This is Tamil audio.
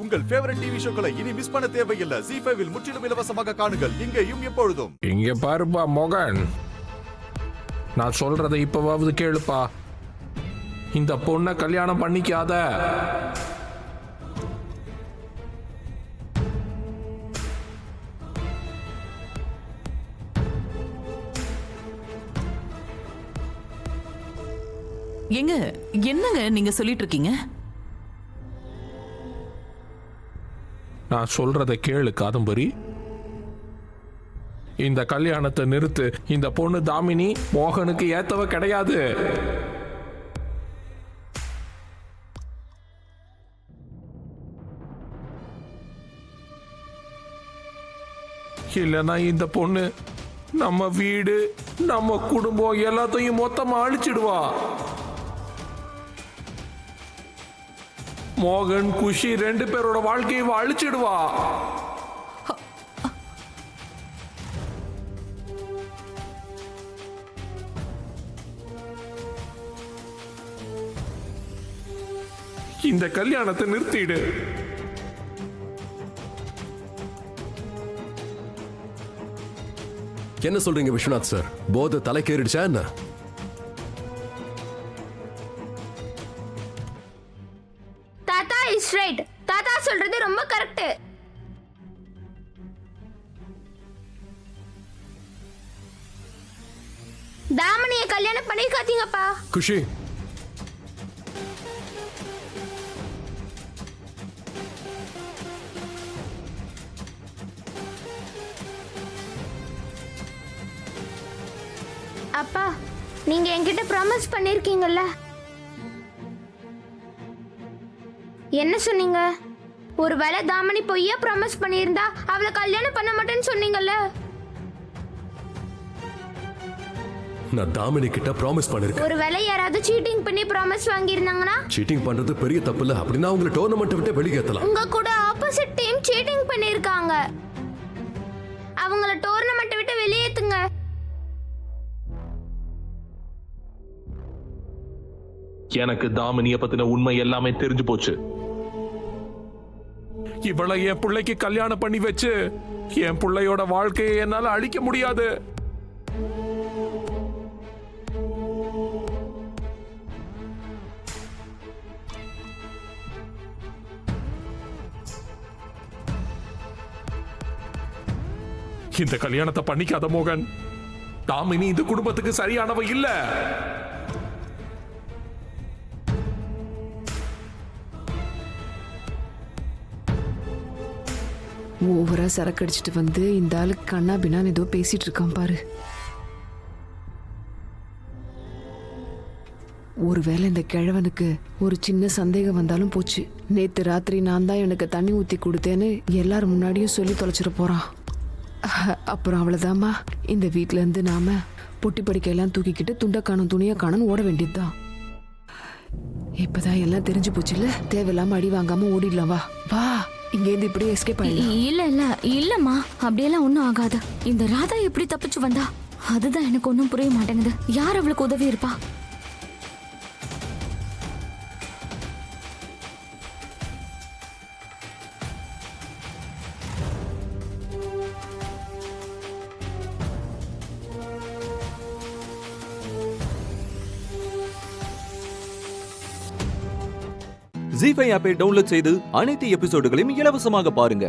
உங்கள் ஃபேவரட் டிவி ஷோக்களை இனி மிஸ் பண்ண தேவையில்லை. ZEE5 இல் முற்றிலும் இலவசமாக காணுங்கள். இங்கேயும் எப்பொழுதும். இங்க பாருப்பா மோகன், நான் சொல்றதை இப்பவாவது கேளுப்பா. இந்த பொண்ணை கல்யாணம் பண்ணிக்காத. எங்க என்னங்க நீங்க சொல்லிட்டு இருக்கீங்க? நான் சொல்றதை கேளு காதம்பரி. இந்த கல்யாணத்தை நிறுத்து. இந்த பொண்ணு தாமினி மோகனுக்கு ஏத்தவ கிடையாது. இல்லைன்னா இந்த பொண்ணு நம்ம வீடு நம்ம குடும்பம் எல்லாத்தையும் மொத்தமா அழிச்சிடுவா. மோகன் குஷி 2 பேரோட வாழ்க்கையை அழிச்சிடுவா. இந்த கல்யாணத்தை நிறுத்திடு. என்ன சொல்றீங்க விஸ்வநாத் சார்? போதை தலைக்கேறிடுச்சா என்ன? தாத்தா இஸ் ரைட். தாத்தா சொல்றது ரொம்ப கரெக்ட். தாமனியை கல்யாணம் பண்ணிக்காதீங்கப்பா. குஷி, அப்பா, நீங்க என்கிட்ட ப்ராமிஸ் பண்ணிருக்கீங்கல்ல? என்ன சொன்னீங்க? ஒருவேளை தாமனி பொய்யா ப்ராமிஸ் பண்ணியிருந்தா அவளை கல்யாணம் பண்ண மாட்டேன்னு சொன்னீங்கல்ல? நான் தாமினி கிட்ட ப்ராமிஸ் பண்ணிருக்கேன். ஒருவேளை யாராவது சீட்டிங் பண்ணி ப்ராமிஸ் வாங்கியிருந்தாங்கன்னா? சீட்டிங் பண்றது பெரிய தப்பு இல்ல. அப்படின்னா உங்களை டோர்னமெண்ட் விட்டு வெளியேற்றலாம். உங்க கூட ஆப்போசிட் டீம் சீட்டிங் பண்ணிருக்காங்க. அவங்கள டோர்னமெண்ட் விட்டு வெளியேத்துங்க. எனக்கு தாமினிய பத்தின உண்மை எல்லாமே தெரிஞ்சு போச்சு. இவளை என் பிள்ளைக்கு கல்யாணம் பண்ணி வச்சு என் பிள்ளையோட வாழ்க்கையை என்னால அழிக்க முடியாது. இந்த கல்யாணத்தை பண்ணிக்காத மோகன். தாமினி இந்த குடும்பத்துக்கு சரியானவ இல்ல. ஓவரா சரக்கு அடிச்சிட்டு வந்து இந்த ஆளுக்கு கண்ணா பின்னான்னு ஏதோ பேசிட்டு இருக்கான் பாரு. ஒருவேளை இந்த கிழவனுக்கு ஒரு சின்ன சந்தேகம் வந்தாலும் போச்சு. நேத்து ராத்திரி நான் தான் எனக்கு தண்ணி ஊத்தி கொடுத்தேன்னு எல்லாரும் முன்னாடியும் சொல்லி தொலைச்சிட போறான். அப்புறம் அவ்வளவுதாம்மா, இந்த வீட்டுல இருந்து நாம பொட்டி படிக்கையெல்லாம் தூக்கிக்கிட்டு துண்டை காணும் துணியை காணும் ஓட வேண்டியதுதான். இப்பதான் எல்லாம் தெரிஞ்சு போச்சு இல்ல? தேவையில்லாம அடி வாங்காம ஓடிடலாம். வா வா, இங்க இருந்து இப்படியே எஸ்கேப் ஆயிடலாம். இல்லம்மா, அப்படியெல்லாம் ஒண்ணும் ஆகாது. இந்த ராதா எப்படி தப்பிச்சு வந்தா? அதுதான் எனக்கு ஒன்னும் புரிய மாட்டேங்குது. யார் அவளுக்கு உதவி இருப்பா? ZEE5 ஆப்பை டவுன்லோட் செய்து அனைத்து எபிசோடுகளையும் இலவசமாக பாருங்க.